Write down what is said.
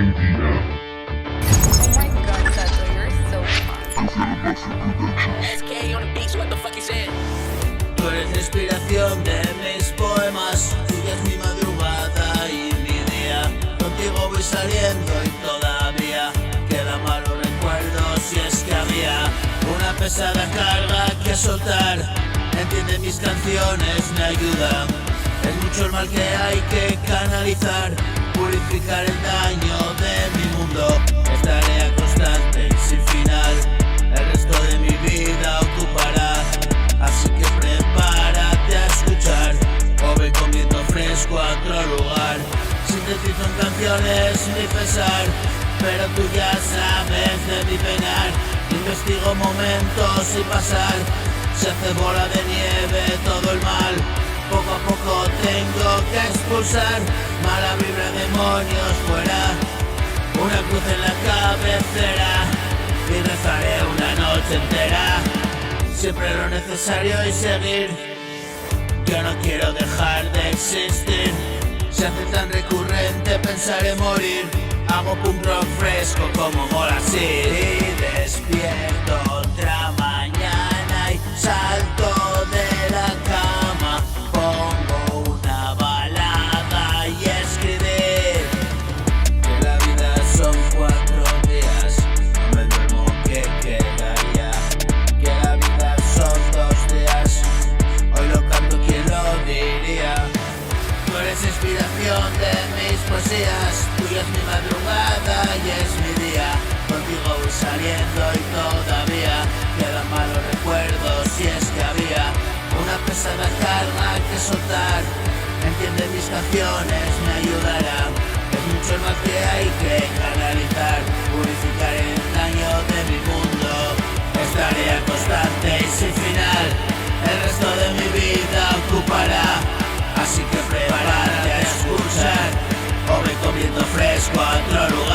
Oh my god, Tato, you're so fun. SK on the beach, what the fuck is it? Tú eres la inspiración de mis poemas, tuya es mi madrugada y mi día. Contigo voy saliendo y todavía quedan malos recuerdos si es que había una pesada carga que soltar. Entiende mis canciones, me ayudan. Es mucho el mal que hay que canalizar, purificar el daño de mi mundo. Es tarea constante y sin final, el resto de mi vida ocupará. Así que prepárate a escuchar, o ve comiendo fresco a otro lugar. Sintetizo en canciones mi pesar, pero tú ya sabes de mi penar. Investigo momentos sin pasar, se hace bola de nieve todo el mal. Poco a poco tengo que expulsar mala vibra, demonios fuera. Una cruz en la cabecera y rezaré una noche entera. Siempre lo necesario y seguir. Yo no quiero dejar de existir. Se hace tan recurrente pensar en morir. Hago punk rock fresco como mola así. Y despierto otra mañana y salto de la cama. Pongo una balada y escribir que la vida son 4 días. No me duermo, que quedaría. Que la vida son 2 días. Hoy lo canto, ¿quién lo diría? Tú eres inspiración de mis poesías, tuya es mi madrugada y es mi día. Contigo voy saliendo y todavía quedan malos recuerdos si es que había una pesada carga que soltar. Entiende mis canciones, me ayudará. Es mucho el mal que hay que canalizar, purificar el daño de mi mundo. Es tarea constante y sin final, el resto de mi vida ocupará. Así que prepárate a escuchar, o ve comiendo fresco a otro lugar.